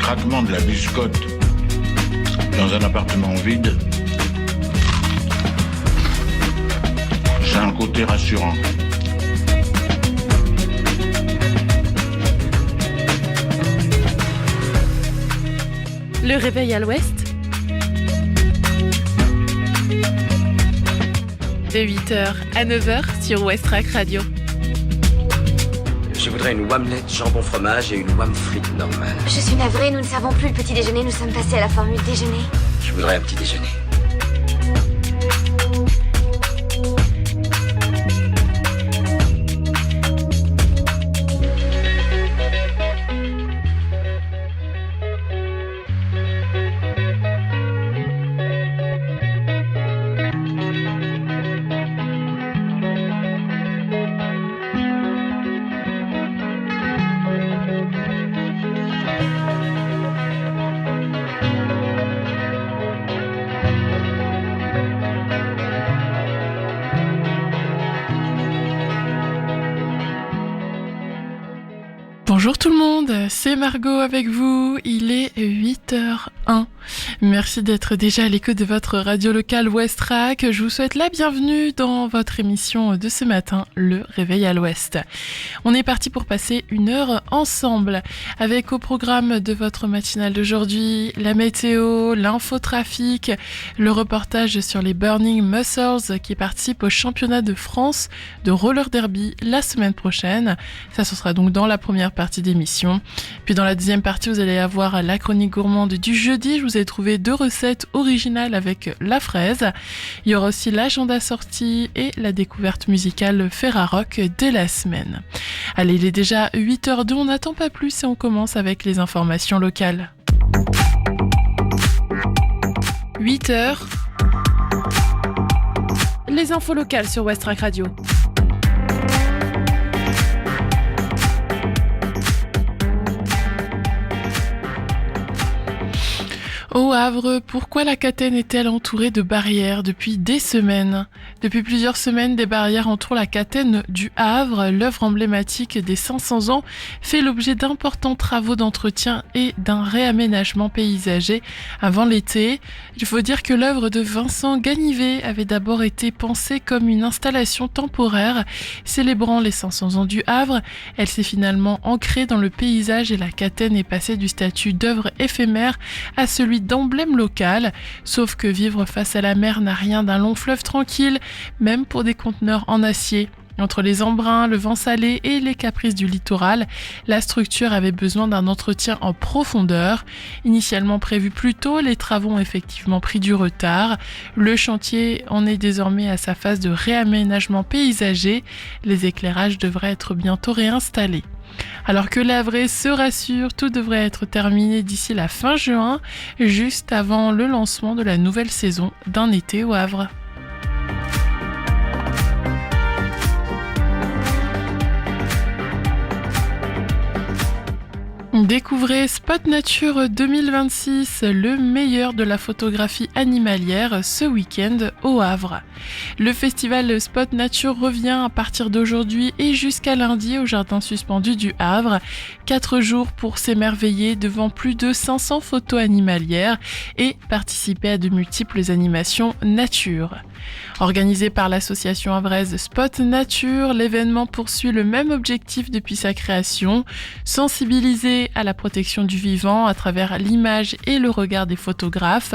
craquement de la biscotte dans un appartement vide, c'est un côté rassurant. Le réveil à l'ouest, de 8h à 9h sur Westrack Radio. Je voudrais une omelette jambon fromage et une omelette frite normale. Je suis navrée, nous ne savons plus le petit déjeuner, nous sommes passés à la formule déjeuner. Je voudrais un petit déjeuner. Bonjour tout le monde, c'est Margot avec vous, il est 8h01. Merci d'être déjà à l'écoute de votre radio locale Westrack. Je vous souhaite la bienvenue dans votre émission de ce matin, le Réveil à l'Ouest. On est parti pour passer une heure ensemble avec au programme de votre matinale d'aujourd'hui la météo, l'infotrafic, le reportage sur les Burning Muscles qui participent au championnat de France de roller derby la semaine prochaine. Ça, ce sera donc dans la première partie d'émission. Puis dans la deuxième partie, vous allez avoir la chronique gourmande du jeudi. Je vous ai trouvé 2 recettes originales avec la fraise. Il y aura aussi l'agenda sortie et la découverte musicale Ferrarock de la semaine. Allez, il est déjà 8h02, on n'attend pas plus et on commence avec les informations locales. 8h. Les infos locales sur Westrack Radio. Au Havre, pourquoi la Catène est-elle entourée de barrières depuis des semaines ? Depuis plusieurs semaines, des barrières entourent la Catène du Havre. L'œuvre emblématique des 500 ans fait l'objet d'importants travaux d'entretien et d'un réaménagement paysager avant l'été. Il faut dire que l'œuvre de Vincent Ganivet avait d'abord été pensée comme une installation temporaire célébrant les 500 ans du Havre. Elle s'est finalement ancrée dans le paysage et la Catène est passée du statut d'œuvre éphémère à celui d'emblème local, sauf que vivre face à la mer n'a rien d'un long fleuve tranquille, même pour des conteneurs en acier. Entre les embruns, le vent salé et les caprices du littoral, la structure avait besoin d'un entretien en profondeur. Initialement prévu plus tôt, les travaux ont effectivement pris du retard. Le chantier en est désormais à sa phase de réaménagement paysager. Les éclairages devraient être bientôt réinstallés. Alors que l'Havre se rassure, tout devrait être terminé d'ici la fin juin, juste avant le lancement de la nouvelle saison d'un été au Havre. Découvrez Spot Nature 2026, le meilleur de la photographie animalière ce week-end au Havre. Le festival Spot Nature revient à partir d'aujourd'hui et jusqu'à lundi au jardin suspendu du Havre. 4 jours pour s'émerveiller devant plus de 500 photos animalières et participer à de multiples animations nature. Organisé par l'association havraise Spot Nature, l'événement poursuit le même objectif depuis sa création, sensibiliser à la protection du vivant à travers l'image et le regard des photographes.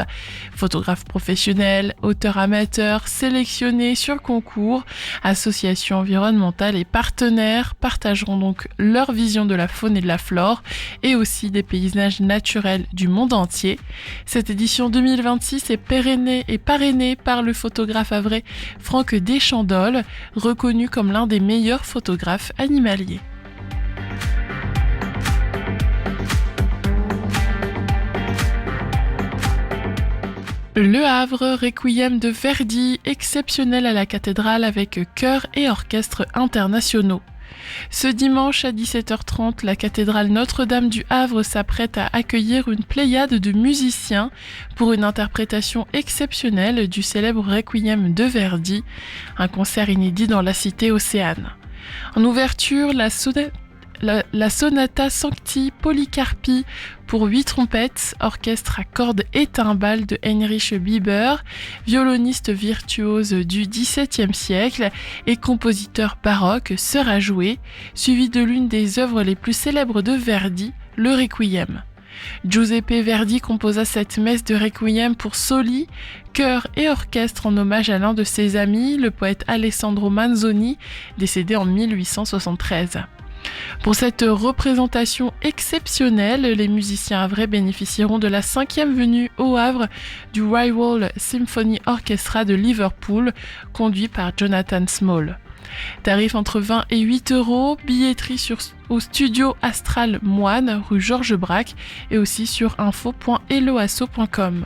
Photographes professionnels, auteurs amateurs, sélectionnés sur concours, associations environnementales et partenaires partageront donc leur vision de la faune et de la flore et aussi des paysages naturels du monde entier. Cette édition 2026 est parrainée par le photographe havrais Franck Deschandolle, reconnu comme l'un des meilleurs photographes animaliers. Le Havre, Requiem de Verdi, exceptionnel à la cathédrale avec chœur et orchestre internationaux. Ce dimanche à 17h30, la cathédrale Notre-Dame du Havre s'apprête à accueillir une pléiade de musiciens pour une interprétation exceptionnelle du célèbre Requiem de Verdi, un concert inédit dans la cité Océane. En ouverture, la la sonata Sancti Polycarpi pour 8 trompettes, orchestre à cordes et timbales de Heinrich Bieber, violoniste virtuose du XVIIe siècle et compositeur baroque, sera joué, suivi de l'une des œuvres les plus célèbres de Verdi, le Requiem. Giuseppe Verdi composa cette messe de Requiem pour soli, chœur et orchestre en hommage à l'un de ses amis, le poète Alessandro Manzoni, décédé en 1873. Pour cette représentation exceptionnelle, les musiciens havrais bénéficieront de la 5e venue au Havre du Royal Symphony Orchestra de Liverpool, conduit par Jonathan Small. Tarif entre 20 et 8 €, billetterie au studio Astral Moine, rue Georges Braque, et aussi sur info.eloasso.com.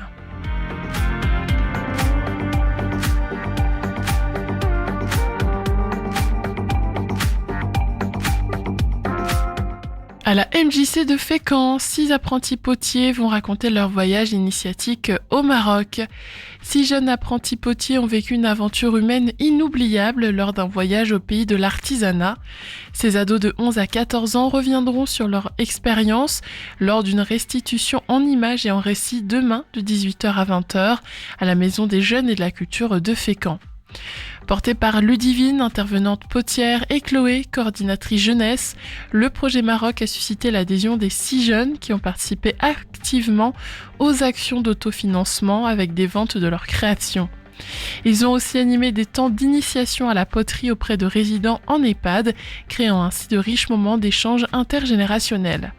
À la MJC de Fécamp, 6 apprentis potiers vont raconter leur voyage initiatique au Maroc. 6 jeunes apprentis potiers ont vécu une aventure humaine inoubliable lors d'un voyage au pays de l'artisanat. Ces ados de 11 à 14 ans reviendront sur leur expérience lors d'une restitution en images et en récits demain de 18h à 20h à la Maison des Jeunes et de la Culture de Fécamp. Porté par Ludivine, intervenante potière, et Chloé, coordinatrice jeunesse, le projet Maroc a suscité l'adhésion des 6 jeunes qui ont participé activement aux actions d'autofinancement avec des ventes de leurs créations. Ils ont aussi animé des temps d'initiation à la poterie auprès de résidents en EHPAD, créant ainsi de riches moments d'échange intergénérationnels.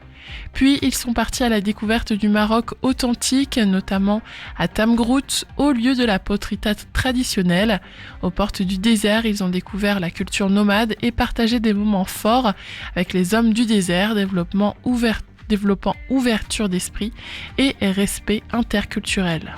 Puis ils sont partis à la découverte du Maroc authentique, notamment à Tamgrout, au lieu de la poterie traditionnelle. Aux portes du désert, ils ont découvert la culture nomade et partagé des moments forts avec les hommes du désert, développant ouverture d'esprit et respect interculturel.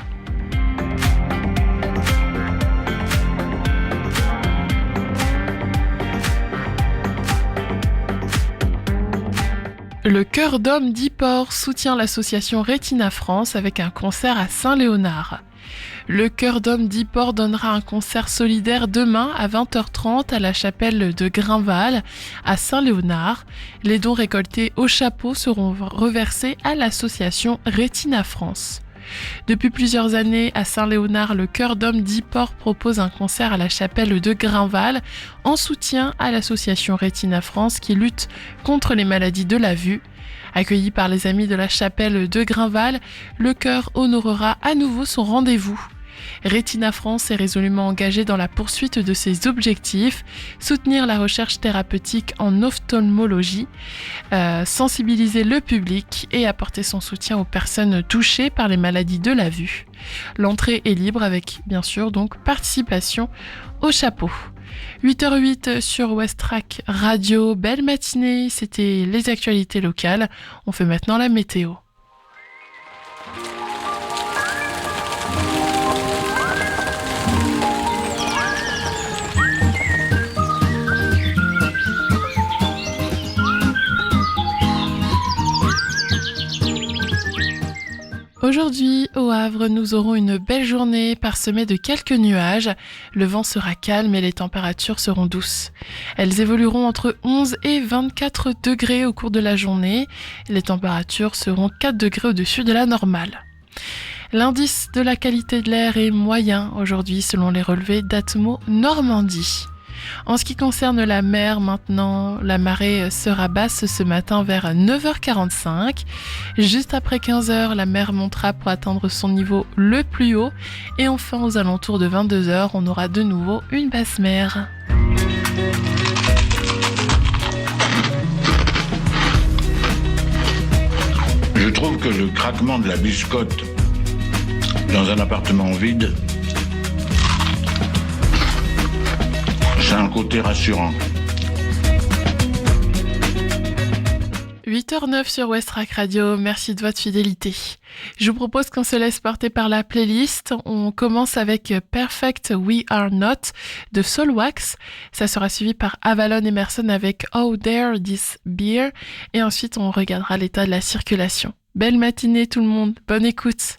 Le Chœur d'Homme d'Yport soutient l'association Retina France avec un concert à Saint-Léonard. Le Chœur d'Homme d'Yport donnera un concert solidaire demain à 20h30 à la chapelle de Grinval à Saint-Léonard. Les dons récoltés au chapeau seront reversés à l'association Retina France. Depuis plusieurs années, à Saint-Léonard, le Chœur d'Homme d'Yport propose un concert à la chapelle de Grinval en soutien à l'association Retina France qui lutte contre les maladies de la vue. Accueilli par les amis de la chapelle de Grinval, le chœur honorera à nouveau son rendez-vous. Retina France est résolument engagée dans la poursuite de ses objectifs, soutenir la recherche thérapeutique en ophtalmologie, sensibiliser le public et apporter son soutien aux personnes touchées par les maladies de la vue. L'entrée est libre avec, bien sûr, donc participation au chapeau. 8h08 sur Westrack Radio, belle matinée, c'était les actualités locales. On fait maintenant la météo. Aujourd'hui, au Havre, nous aurons une belle journée parsemée de quelques nuages. Le vent sera calme et les températures seront douces. Elles évolueront entre 11 et 24 degrés au cours de la journée. Les températures seront 4 degrés au-dessus de la normale. L'indice de la qualité de l'air est moyen aujourd'hui selon les relevés d'Atmo Normandie. En ce qui concerne la mer maintenant, la marée sera basse ce matin vers 9h45. Juste après 15h, la mer montera pour atteindre son niveau le plus haut. Et enfin, aux alentours de 22h, on aura de nouveau une basse mer. Je trouve que le craquement de la biscotte dans un appartement vide, c'est un côté rassurant. 8h09 sur Westrack Radio, merci de votre fidélité. Je vous propose qu'on se laisse porter par la playlist. On commence avec Perfect We Are Not de Soulwax. Ça sera suivi par Avalon Emerson avec Oh There This Beer. Et ensuite, on regardera l'état de la circulation. Belle matinée tout le monde, bonne écoute.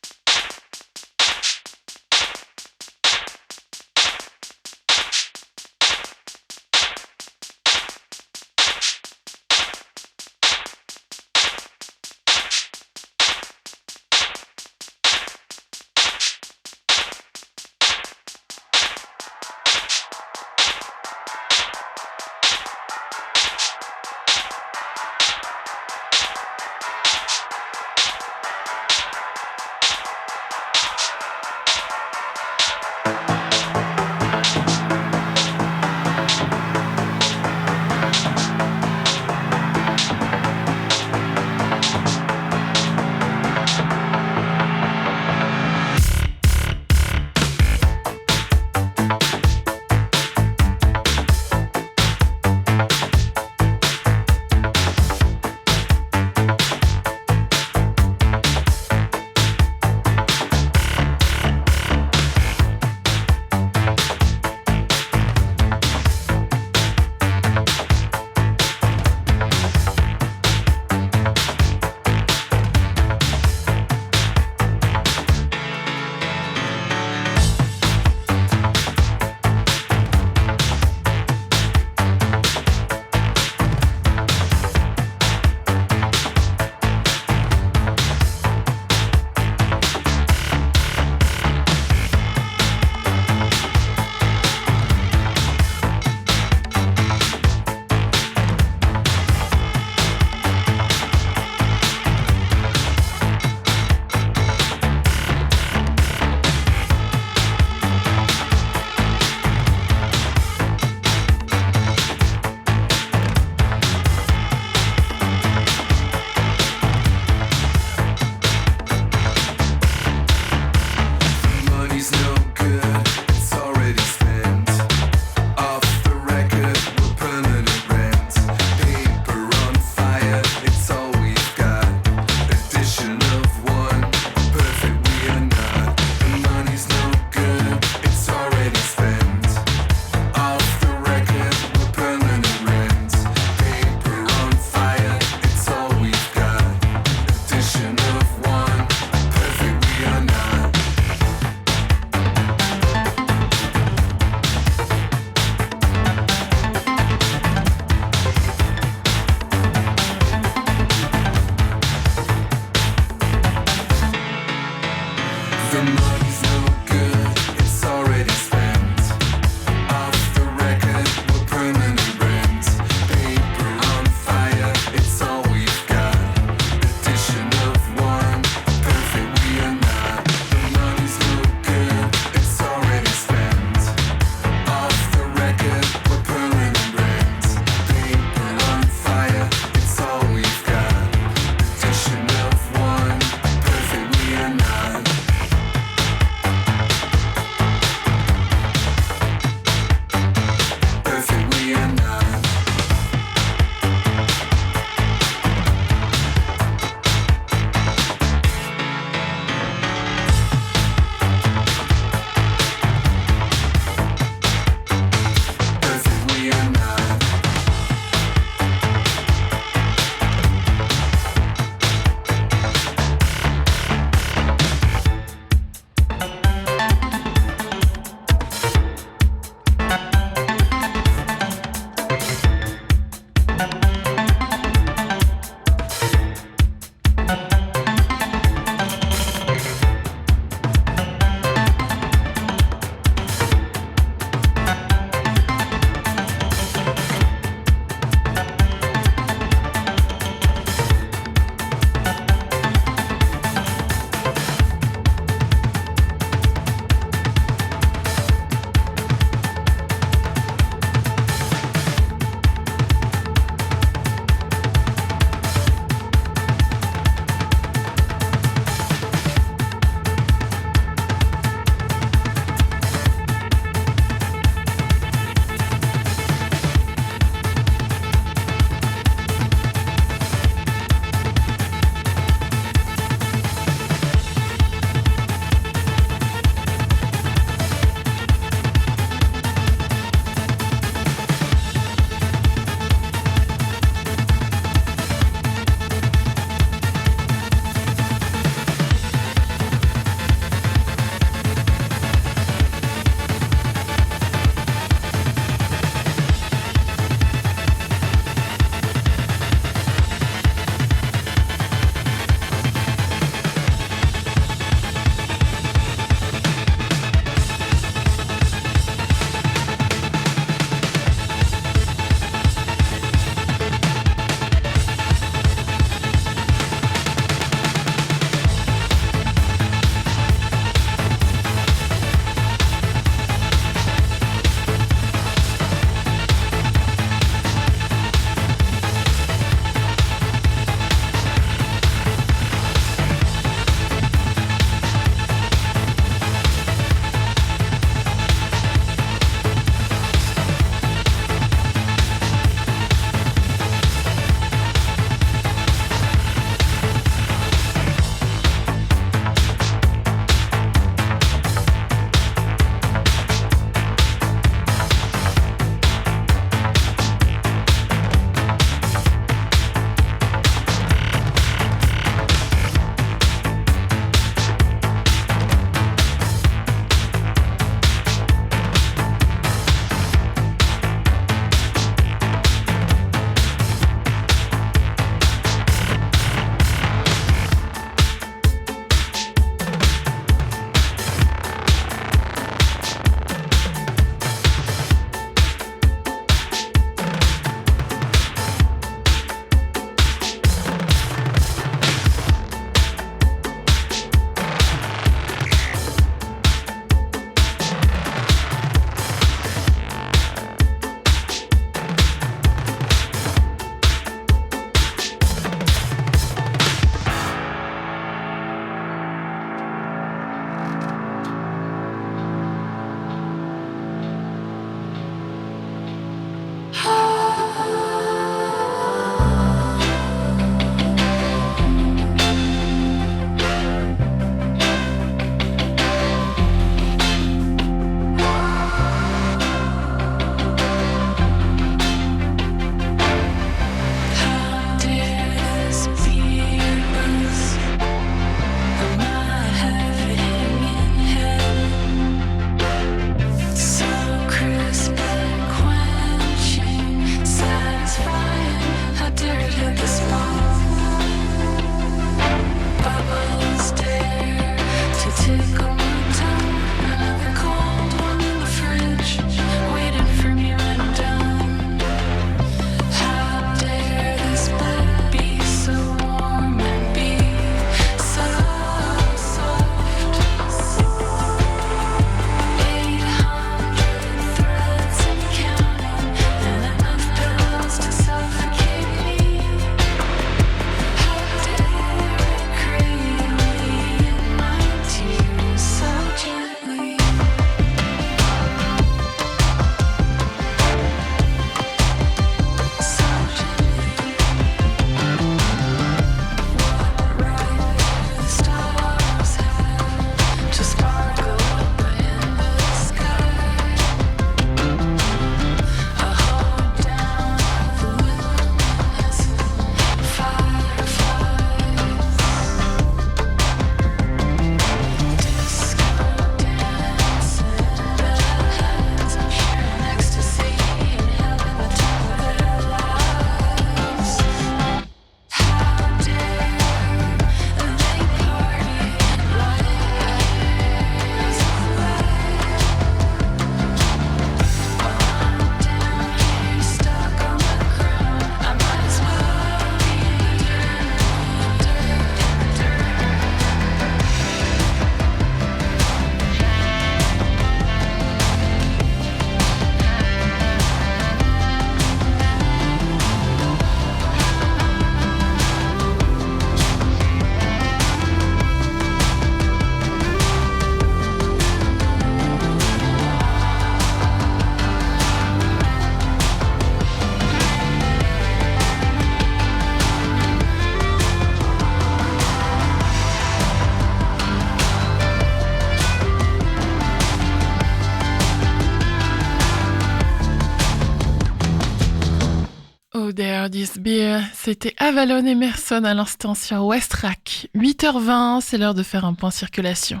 there, this beer. C'était Avalon Emerson à l'instant sur Westrack. 8h20, c'est l'heure de faire un point circulation.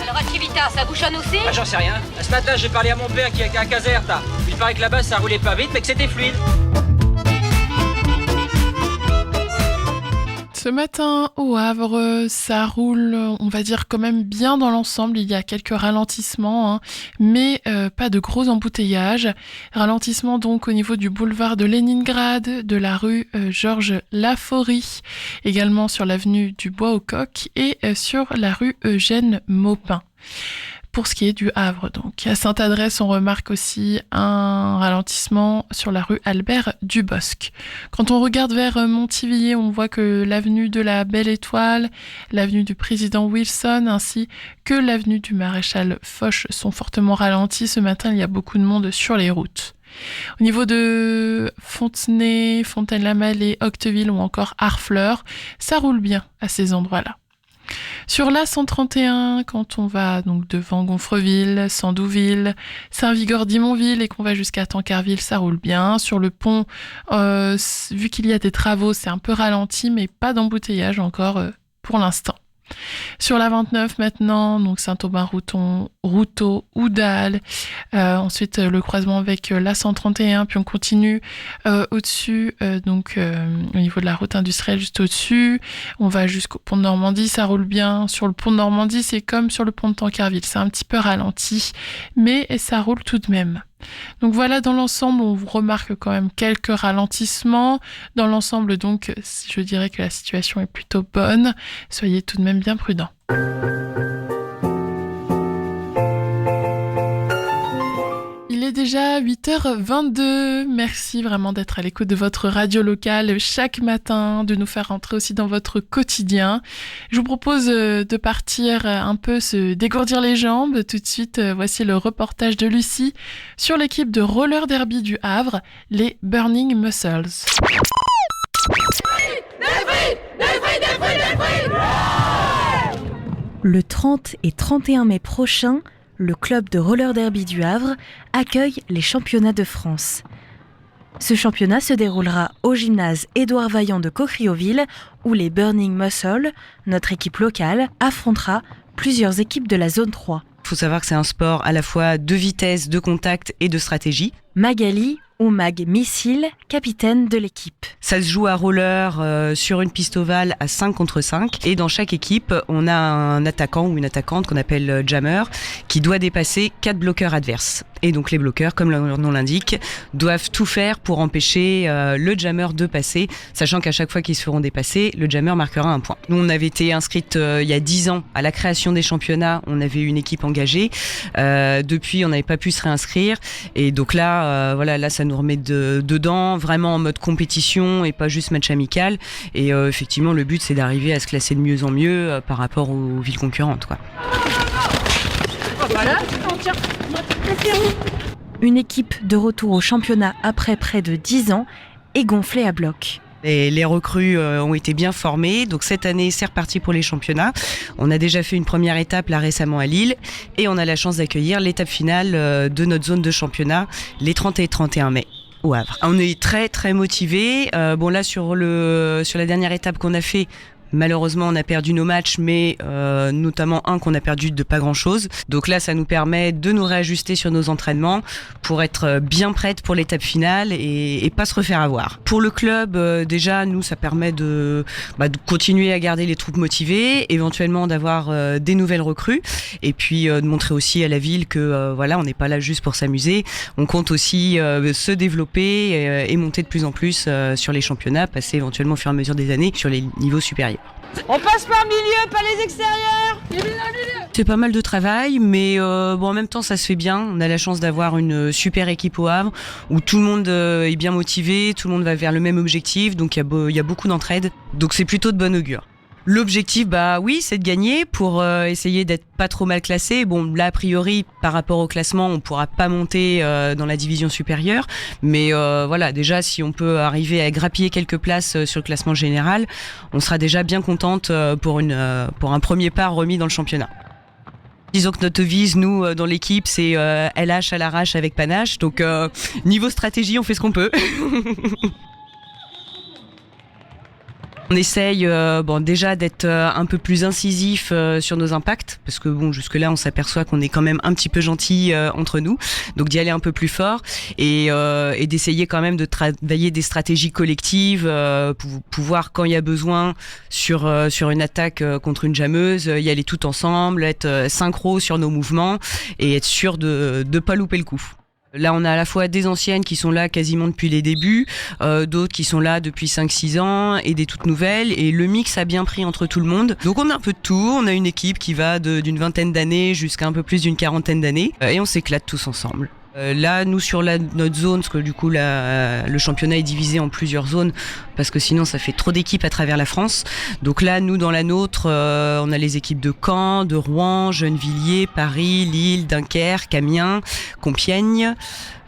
Alors, Activita, ça bouchonne aussi? Ah, j'en sais rien. Ce matin, j'ai parlé à mon père qui est à Caserta. Il paraît que là-bas, ça roulait pas vite, mais que c'était fluide. Ce matin, au Havre, ça roule, on va dire quand même bien dans l'ensemble. Il y a quelques ralentissements, mais pas de gros embouteillages. Ralentissement donc au niveau du boulevard de Leningrad, de la rue Georges Laforie, également sur l'avenue du Bois-aux-Coques et sur la rue Eugène Maupin. Pour ce qui est du Havre, donc. À Sainte-Adresse, on remarque aussi un ralentissement sur la rue Albert Dubosc. Quand on regarde vers Montivilliers, on voit que l'avenue de la Belle Étoile, l'avenue du Président Wilson, ainsi que l'avenue du Maréchal Foch sont fortement ralentis. Ce matin, il y a beaucoup de monde sur les routes. Au niveau de Fontenay, Fontaine-la-Mallée, Octeville ou encore Harfleur, ça roule bien à ces endroits-là. Sur l'A131, quand on va donc devant Gonfreville, Sandouville, Saint-Vigor-d'Imonville et qu'on va jusqu'à Tancarville, ça roule bien. Sur le pont, vu qu'il y a des travaux, c'est un peu ralenti, mais pas d'embouteillage encore pour l'instant. Sur la 29 maintenant, donc Saint-Aubin-Routon, Routot, Oudal, ensuite le croisement avec la 131, puis on continue au-dessus, au niveau de la route industrielle juste au-dessus, on va jusqu'au pont de Normandie, ça roule bien. Sur le pont de Normandie, c'est comme sur le pont de Tancarville, c'est un petit peu ralenti, mais ça roule tout de même. Donc voilà, dans l'ensemble, on remarque quand même quelques ralentissements. Dans l'ensemble, donc, je dirais que la situation est plutôt bonne. Soyez tout de même bien prudents. Il est déjà 8h22. Merci vraiment d'être à l'écoute de votre radio locale chaque matin, de nous faire rentrer aussi dans votre quotidien. Je vous propose de partir un peu se dégourdir les jambes. Tout de suite, voici le reportage de Lucie sur l'équipe de roller derby du Havre, les Burning Muscles. Le 30 et 31 mai prochain, le club de roller derby du Havre accueille les championnats de France. Ce championnat se déroulera au gymnase Édouard Vaillant de Cocrioville, où les Burning Muscles, notre équipe locale, affrontera plusieurs équipes de la zone 3. Il faut savoir que c'est un sport à la fois de vitesse, de contact et de stratégie. Magali, ou Mag Missile, capitaine de l'équipe. Ça se joue à roller sur une piste ovale à 5 contre 5. Et dans chaque équipe, on a un attaquant ou une attaquante qu'on appelle jammer qui doit dépasser 4 bloqueurs adverses. Et donc les bloqueurs, comme leur nom l'indique, doivent tout faire pour empêcher le jammer de passer, sachant qu'à chaque fois qu'ils se feront dépasser, le jammer marquera un point. Nous, on avait été inscrite il y a 10 ans à la création des championnats. On avait une équipe engagée. Depuis, on n'avait pas pu se réinscrire. Et donc là, là, ça nous remet dedans, vraiment en mode compétition et pas juste match amical. Et effectivement, le but, c'est d'arriver à se classer de mieux en mieux par rapport aux villes concurrentes, quoi. Voilà, une équipe de retour au championnat après près de 10 ans est gonflée à bloc. Les recrues ont été bien formées, donc cette année c'est reparti pour les championnats. On a déjà fait une première étape là récemment à Lille et on a la chance d'accueillir l'étape finale de notre zone de championnat les 30 et 31 mai. Au Havre. On est très très motivés. Là sur la dernière étape qu'on a fait, malheureusement on a perdu nos matchs, mais notamment un qu'on a perdu de pas grand chose. Donc là ça nous permet de nous réajuster sur nos entraînements pour être bien prête pour l'étape finale et pas se refaire avoir. Pour le club, déjà nous ça permet de continuer à garder les troupes motivées, éventuellement d'avoir des nouvelles recrues et puis de montrer aussi à la ville que on n'est pas là juste pour s'amuser. On compte aussi se développer et monter de plus en plus sur les championnats, passer éventuellement au fur et à mesure des années sur les niveaux supérieurs. On passe par milieu, pas les extérieurs. C'est pas mal de travail, mais en même temps ça se fait bien. On a la chance d'avoir une super équipe au Havre où tout le monde est bien motivé, tout le monde va vers le même objectif, donc il y a beaucoup d'entraide. Donc c'est plutôt de bon augure. L'objectif, oui, c'est de gagner pour essayer d'être pas trop mal classé. Bon, là, a priori, par rapport au classement, on pourra pas monter dans la division supérieure. Mais voilà, déjà, si on peut arriver à grappiller quelques places sur le classement général, on sera déjà bien contente pour un premier pas remis dans le championnat. Disons que notre devise, nous, dans l'équipe, c'est LH à l'arrache avec panache. Donc, niveau stratégie, on fait ce qu'on peut. On essaye déjà d'être un peu plus incisif sur nos impacts, parce que jusque-là on s'aperçoit qu'on est quand même un petit peu gentil entre nous, donc d'y aller un peu plus fort et d'essayer quand même de travailler des stratégies collectives pour pouvoir, quand il y a besoin sur une attaque contre une jammeuse, y aller tout ensemble, être synchro sur nos mouvements et être sûr de pas louper le coup. Là, on a à la fois des anciennes qui sont là quasiment depuis les débuts, d'autres qui sont là depuis 5-6 ans et des toutes nouvelles. Et le mix a bien pris entre tout le monde. Donc on a un peu de tout. On a une équipe qui va d'une 20aine d'années jusqu'à un peu plus d'une 40aine d'années. Et on s'éclate tous ensemble. Là, nous, sur notre zone, parce que du coup, le championnat est divisé en plusieurs zones, parce que sinon, ça fait trop d'équipes à travers la France. Donc là, nous, dans la nôtre, on a les équipes de Caen, de Rouen, Gennevilliers, Paris, Lille, Dunkerque, Amiens, Compiègne.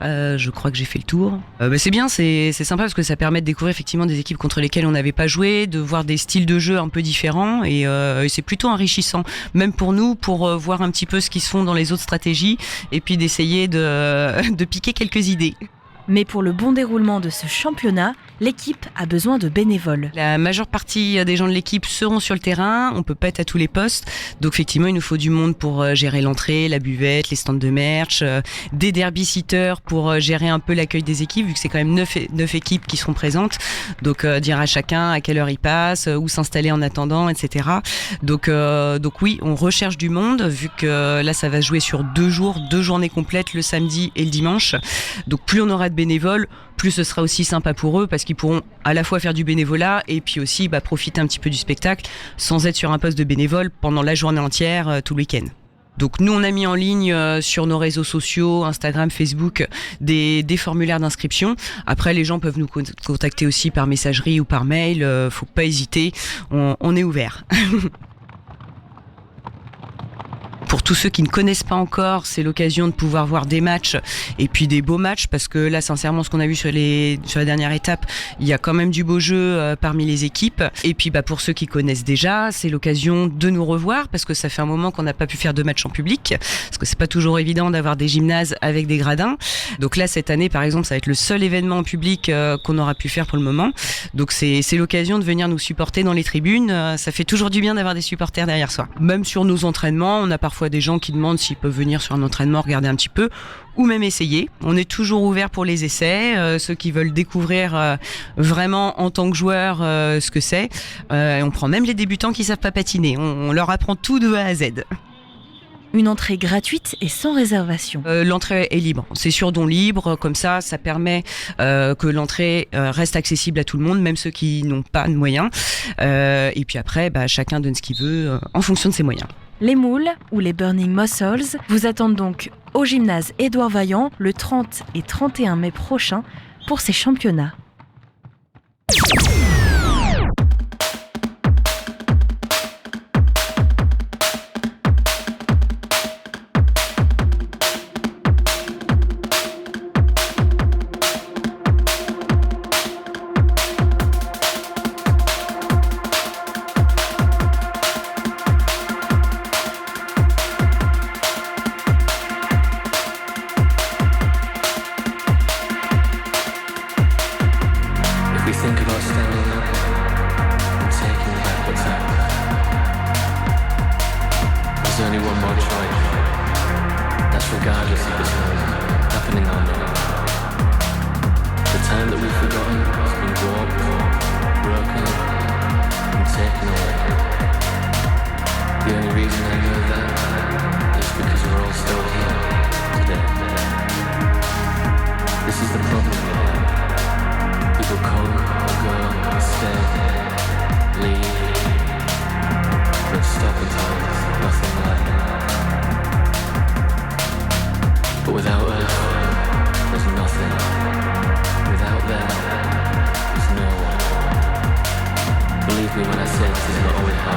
Je crois que j'ai fait le tour. C'est bien, c'est sympa parce que ça permet de découvrir effectivement des équipes contre lesquelles on n'avait pas joué, de voir des styles de jeu un peu différents et c'est plutôt enrichissant, même pour nous, pour voir un petit peu ce qui se font dans les autres stratégies et puis d'essayer de piquer quelques idées. Mais pour le bon déroulement de ce championnat, l'équipe a besoin de bénévoles. La majeure partie des gens de l'équipe seront sur le terrain, on peut pas être à tous les postes, donc effectivement il nous faut du monde pour gérer l'entrée, la buvette, les stands de merch, des derby-sitters pour gérer un peu l'accueil des équipes, vu que c'est quand même 9 équipes qui seront présentes, donc dire à chacun à quelle heure il passe, où s'installer en attendant, etc. Donc oui, on recherche du monde, vu que là ça va se jouer sur 2 jours, 2 journées complètes, le samedi et le dimanche, donc plus on aura de bénévoles, plus ce sera aussi sympa pour eux parce qu'ils pourront à la fois faire du bénévolat et puis aussi profiter un petit peu du spectacle sans être sur un poste de bénévole pendant la journée entière tout le week-end. Donc nous on a mis en ligne sur nos réseaux sociaux, Instagram, Facebook, des formulaires d'inscription. Après les gens peuvent nous contacter aussi par messagerie ou par mail, faut pas hésiter, on est ouvert. Pour tous ceux qui ne connaissent pas encore, c'est l'occasion de pouvoir voir des matchs et puis des beaux matchs parce que là, sincèrement, ce qu'on a vu sur la dernière étape, il y a quand même du beau jeu parmi les équipes. Et puis, pour ceux qui connaissent déjà, c'est l'occasion de nous revoir parce que ça fait un moment qu'on n'a pas pu faire de matchs en public parce que c'est pas toujours évident d'avoir des gymnases avec des gradins. Donc là, cette année, par exemple, ça va être le seul événement en public qu'on aura pu faire pour le moment. Donc c'est l'occasion de venir nous supporter dans les tribunes. Ça fait toujours du bien d'avoir des supporters derrière soi. Même sur nos entraînements, on a parfois des gens qui demandent s'ils peuvent venir sur un entraînement, regarder un petit peu, ou même essayer. On est toujours ouvert pour les essais, ceux qui veulent découvrir vraiment en tant que joueur ce que c'est. On prend même les débutants qui savent pas patiner. On leur apprend tout de A à Z. Une entrée gratuite et sans réservation. L'entrée est libre, c'est sur don libre, comme ça permet que l'entrée reste accessible à tout le monde, même ceux qui n'ont pas de moyens. Et puis après, chacun donne ce qu'il veut en fonction de ses moyens. Les moules, ou les Burning Muscles, vous attendent donc au gymnase Édouard Vaillant le 30 et 31 mai prochain pour ces championnats. Believe me when I say this is not always hard.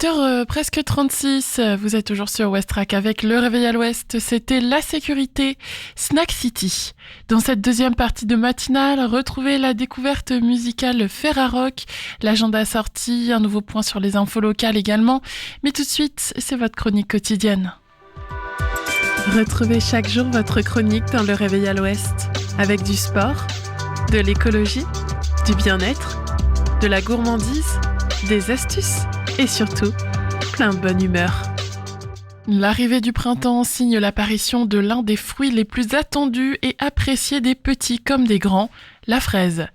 8h presque 36, vous êtes toujours sur Westrack avec le réveil à l'ouest, c'était la sécurité Snack City. Dans cette deuxième partie de matinale, retrouvez la découverte musicale Ferrarock, l'agenda sorti, un nouveau point sur les infos locales également, mais tout de suite, c'est votre chronique quotidienne. Retrouvez chaque jour votre chronique dans le réveil à l'ouest, avec du sport, de l'écologie, du bien-être, de la gourmandise, des astuces et surtout, plein de bonne humeur. L'arrivée du printemps signe l'apparition de l'un des fruits les plus attendus et appréciés des petits comme des grands, la fraise.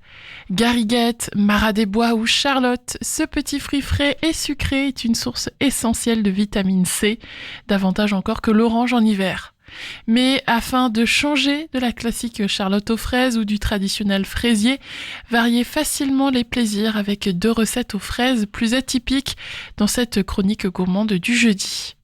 Gariguette, Marat des Bois ou Charlotte, ce petit fruit frais et sucré est une source essentielle de vitamine C, davantage encore que l'orange en hiver. Mais afin de changer de la classique Charlotte aux fraises ou du traditionnel fraisier, variez facilement les plaisirs avec 2 recettes aux fraises plus atypiques dans cette chronique gourmande du jeudi.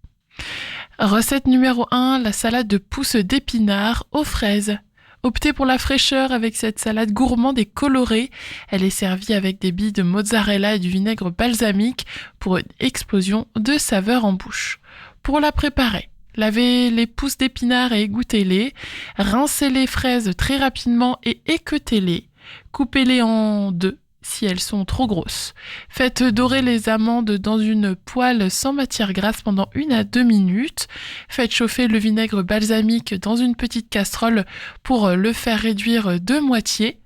Recette numéro 1, la salade de pousses d'épinards aux fraises. Optez pour la fraîcheur avec cette salade gourmande et colorée. Elle est servie avec des billes de mozzarella et du vinaigre balsamique pour une explosion de saveurs en bouche. Pour la préparer, lavez les pousses d'épinards et égouttez-les. Rincez les fraises très rapidement et équeutez-les. Coupez-les en 2 si elles sont trop grosses. Faites dorer les amandes dans une poêle sans matière grasse pendant 1 à 2 minutes. Faites chauffer le vinaigre balsamique dans une petite casserole pour le faire réduire de moitié.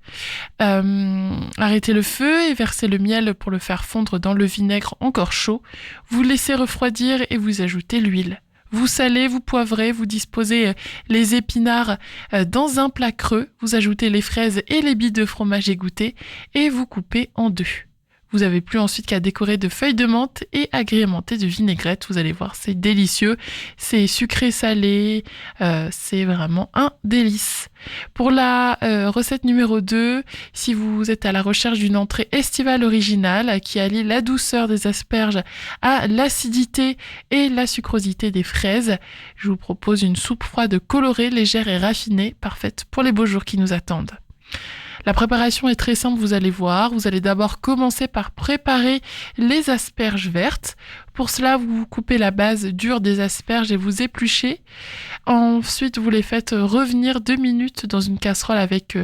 Arrêtez le feu et versez le miel pour le faire fondre dans le vinaigre encore chaud. Vous laissez refroidir et vous ajoutez l'huile. Vous salez, vous poivrez, vous disposez les épinards dans un plat creux, vous ajoutez les fraises et les billes de fromage égouttées et vous coupez en 2. Vous n'avez plus ensuite qu'à décorer de feuilles de menthe et agrémenter de vinaigrette. Vous allez voir, c'est délicieux. C'est sucré-salé. C'est vraiment un délice. Pour la recette numéro 2, si vous êtes à la recherche d'une entrée estivale originale qui allie la douceur des asperges à l'acidité et la sucrosité des fraises, je vous propose une soupe froide colorée, légère et raffinée, parfaite pour les beaux jours qui nous attendent. La préparation est très simple, vous allez voir. Vous allez d'abord commencer par préparer les asperges vertes. Pour cela, vous coupez la base dure des asperges et vous épluchez. Ensuite, vous les faites revenir 2 minutes dans une casserole avec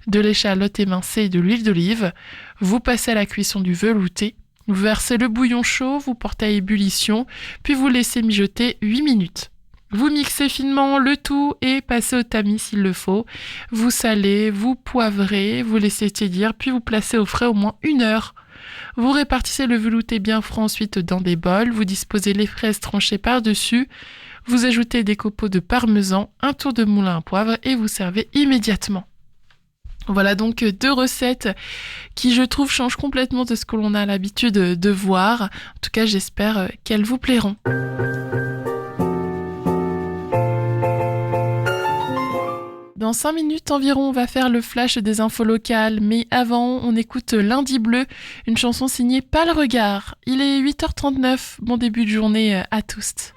de l'échalote émincée et de l'huile d'olive. Vous passez à la cuisson du velouté. Vous versez le bouillon chaud, vous portez à ébullition, puis vous laissez mijoter 8 minutes. Vous mixez finement le tout et passez au tamis s'il le faut. Vous salez, vous poivrez, vous laissez tiédir, puis vous placez au frais au moins 1 heure. Vous répartissez le velouté bien frais ensuite dans des bols. Vous disposez les fraises tranchées par-dessus. Vous ajoutez des copeaux de parmesan, un tour de moulin à poivre et vous servez immédiatement. Voilà donc 2 recettes qui, je trouve, changent complètement de ce que l'on a l'habitude de voir. En tout cas, j'espère qu'elles vous plairont. Dans 5 minutes environ, on va faire le flash des infos locales, mais avant, on écoute Lundi Bleu, une chanson signée Pas le regard. Il est 8h39, bon début de journée à tous.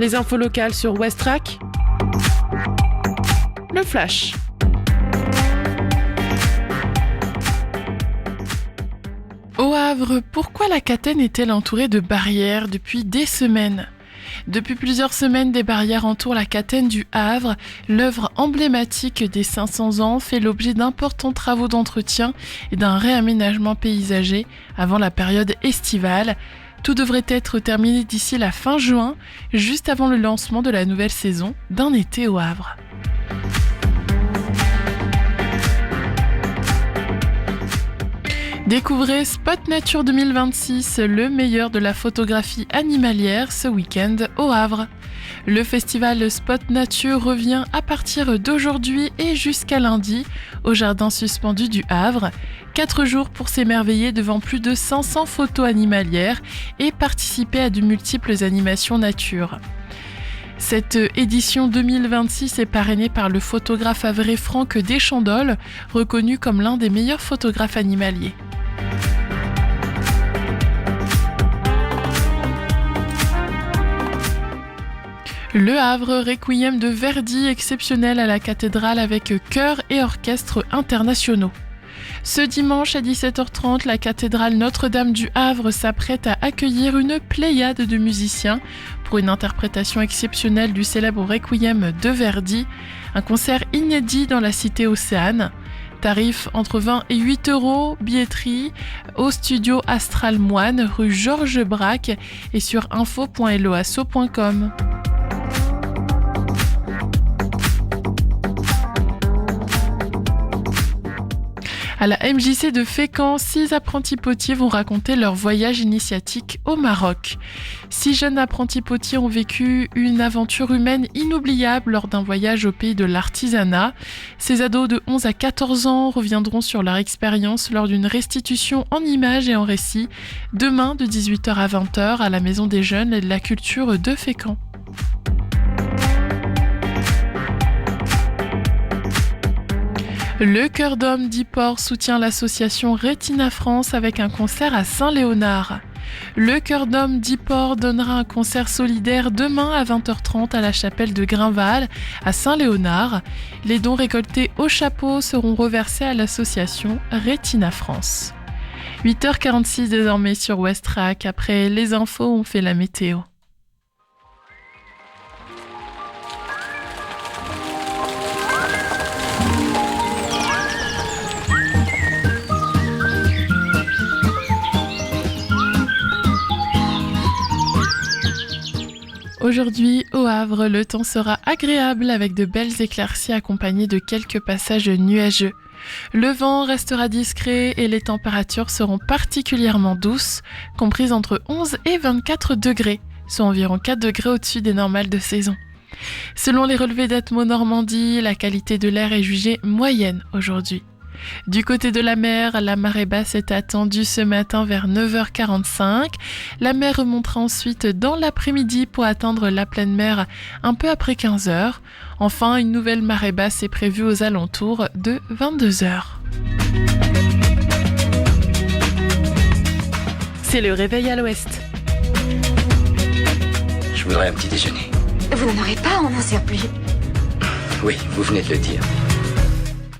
Les infos locales sur Westrack. Le Flash. Au Havre, pourquoi la Catène est-elle entourée de barrières depuis des semaines ? Depuis plusieurs semaines, des barrières entourent la Catène du Havre. L'œuvre emblématique des 500 ans fait l'objet d'importants travaux d'entretien et d'un réaménagement paysager avant la période estivale. Tout devrait être terminé d'ici la fin juin, juste avant le lancement de la nouvelle saison d'un été au Havre. Découvrez Spot Nature 2026, le meilleur de la photographie animalière ce week-end au Havre. Le festival Spot Nature revient à partir d'aujourd'hui et jusqu'à lundi au jardin suspendu du Havre. 4 jours pour s'émerveiller devant plus de 500 photos animalières et participer à de multiples animations nature. Cette édition 2026 est parrainée par le photographe havrais Franck Deschandolle, reconnu comme l'un des meilleurs photographes animaliers. Le Havre, Requiem de Verdi exceptionnel à la cathédrale avec chœur et orchestre internationaux. Ce dimanche à 17h30, la cathédrale Notre-Dame du Havre s'apprête à accueillir une pléiade de musiciens pour une interprétation exceptionnelle du célèbre Requiem de Verdi, un concert inédit dans la cité Océane. Tarif entre 20 et 8 €, billetterie au studio Astral Moine, rue Georges Braque et sur info.loasso.com. À la MJC de Fécamp, 6 apprentis potiers vont raconter leur voyage initiatique au Maroc. 6 jeunes apprentis potiers ont vécu une aventure humaine inoubliable lors d'un voyage au pays de l'artisanat. Ces ados de 11 à 14 ans reviendront sur leur expérience lors d'une restitution en images et en récits, demain de 18h à 20h à la Maison des Jeunes et de la Culture de Fécamp. Le Cœur d'Homme d'Yport soutient l'association Retina France avec un concert à Saint-Léonard. Le Cœur d'Homme d'Yport donnera un concert solidaire demain à 20h30 à la chapelle de Grinval à Saint-Léonard. Les dons récoltés au chapeau seront reversés à l'association Retina France. 8h46 désormais sur Westrack. Après les infos, on fait la météo. Aujourd'hui, au Havre, le temps sera agréable avec de belles éclaircies accompagnées de quelques passages nuageux. Le vent restera discret et les températures seront particulièrement douces, comprises entre 11 et 24 degrés, soit environ 4 degrés au-dessus des normales de saison. Selon les relevés d'Atmo Normandie, la qualité de l'air est jugée moyenne aujourd'hui. Du côté de la mer, la marée basse est attendue ce matin vers 9h45. La mer remontera ensuite dans l'après-midi pour atteindre la pleine mer un peu après 15h. Enfin, une nouvelle marée basse est prévue aux alentours de 22h. C'est le réveil à l'ouest. Je voudrais un petit déjeuner. Vous n'en aurez pas, on n'en sert plus. Oui, vous venez de le dire.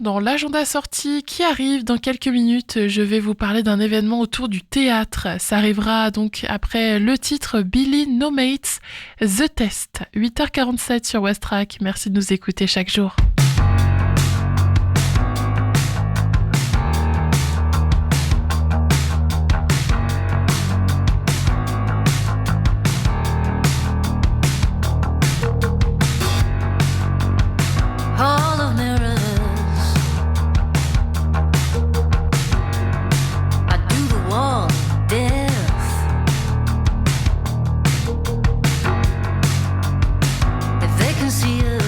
Dans l'agenda sortie qui arrive dans quelques minutes, je vais vous parler d'un événement autour du théâtre. Ça arrivera donc après le titre Billy No Mates, The Test. 8h47 sur Westrack. Merci de nous écouter chaque jour. They can see us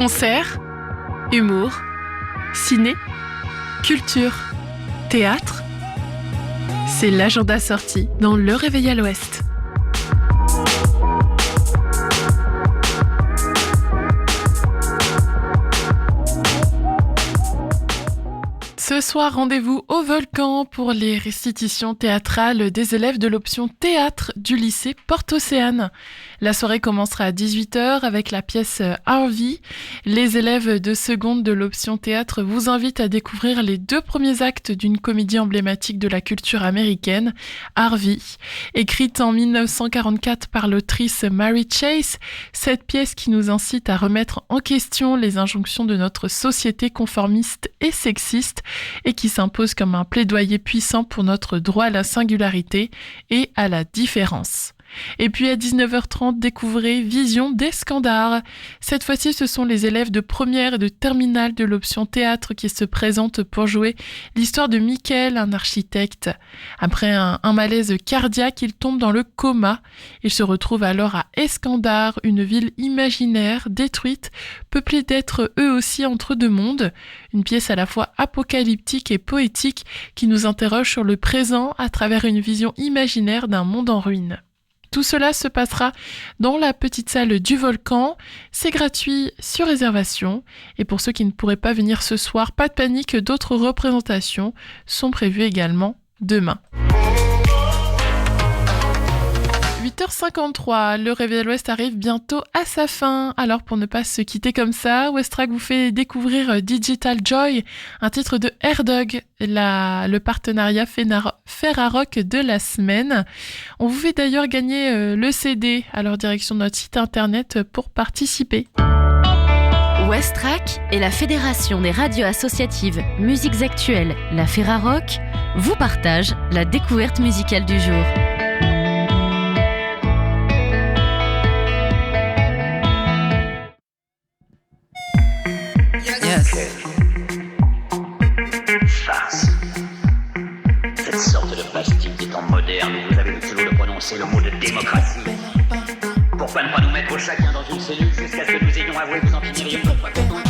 Concerts, humour, ciné, culture, théâtre. C'est l'agenda sorti dans Le Réveil à l'Ouest. Ce soir, rendez-vous au Volcan pour les restitutions théâtrales des élèves de l'option théâtre du lycée Porte-Océane. La soirée commencera à 18h avec la pièce Harvey. Les élèves de seconde de l'option théâtre vous invitent à découvrir les 2 premiers actes d'une comédie emblématique de la culture américaine, Harvey. Écrite en 1944 par l'autrice Mary Chase, cette pièce qui nous incite à remettre en question les injonctions de notre société conformiste et sexiste et qui s'impose comme un plaidoyer puissant pour notre droit à la singularité et à la différence. Et puis à 19h30, découvrez Vision d'Escandard. Cette fois-ci, ce sont les élèves de première et de terminale de l'option théâtre qui se présentent pour jouer l'histoire de Michael, un architecte. Après un malaise cardiaque, il tombe dans le coma. Il se retrouve alors à Escandard, une ville imaginaire, détruite, peuplée d'êtres eux aussi entre 2 mondes. Une pièce à la fois apocalyptique et poétique qui nous interroge sur le présent à travers une vision imaginaire d'un monde en ruine. Tout cela se passera dans la petite salle du Volcan. C'est gratuit sur réservation. Et pour ceux qui ne pourraient pas venir ce soir, pas de panique, d'autres représentations sont prévues également demain. 8h53, le Réveil à l'Ouest arrive bientôt à sa fin. Alors pour ne pas se quitter comme ça, Westrack vous fait découvrir Digital Joy, un titre de Air-Dog, le partenariat Ferrarock de la semaine. On vous fait d'ailleurs gagner le CD à leur direction de notre site internet pour participer. Westrack et la Fédération des radios associatives Musiques Actuelles, la Ferrarock, vous partagent la découverte musicale du jour. Farce. Cette sorte de plastique des temps modernes où vous avez le culot de prononcer le mot de démocratie. Pourquoi ne pas nous mettre chacun dans une cellule jusqu'à ce que nous ayons avoué vous en finiriez une fois pour toutes.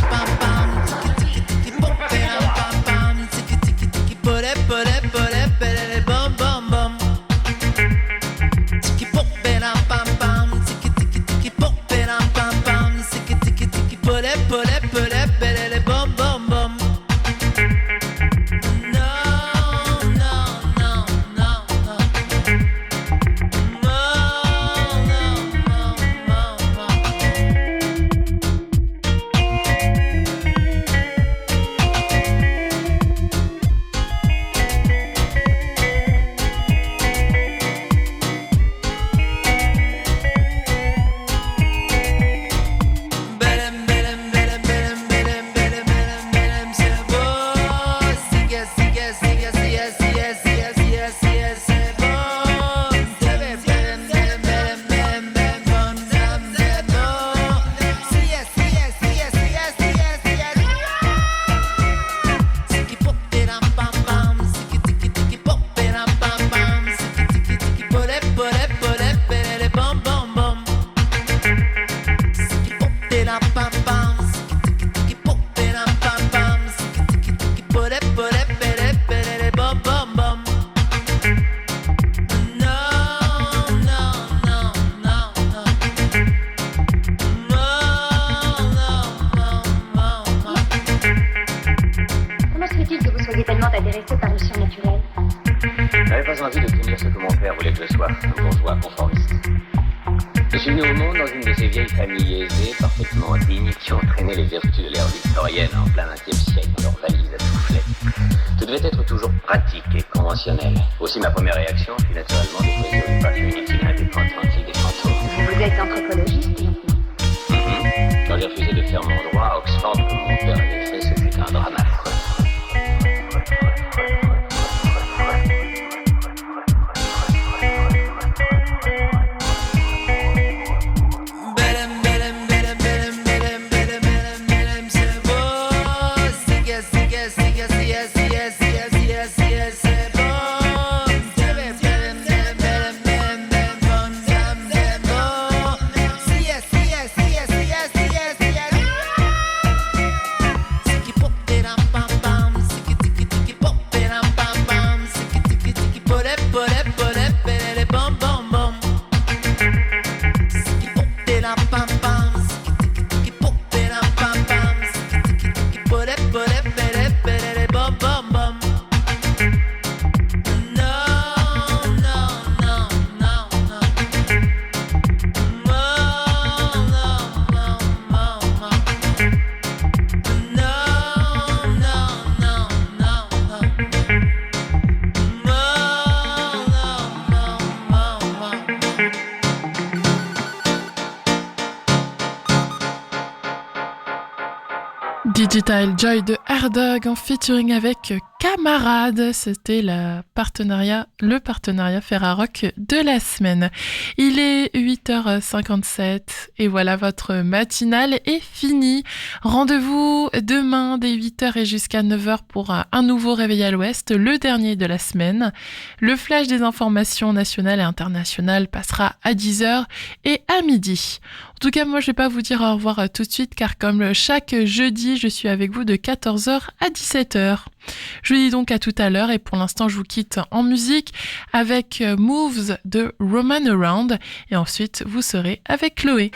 Aussi, ma première réaction fut naturellement de choisir une passion inutile et indépendante des fantômes. Vous êtes anthropologiste maintenant. Quand j'ai refusé de faire mon droit à Oxford, comme mon père avait fait, ce fut un drame affreux. Digital Joy de Hardog en featuring avec Camarade. C'était le partenariat Ferrarock de la semaine. Il est 8h57 et voilà, votre matinale est finie. Rendez-vous demain dès 8h et jusqu'à 9h pour un nouveau réveil à l'ouest, le dernier de la semaine. Le flash des informations nationales et internationales passera à 10h et à midi. En tout cas, moi, je vais pas vous dire au revoir tout de suite car comme chaque jeudi, je suis avec vous de 14h à 17h. Je vous dis donc à tout à l'heure et pour l'instant, je vous quitte en musique avec Moves de Roman Around et ensuite, vous serez avec Chloé.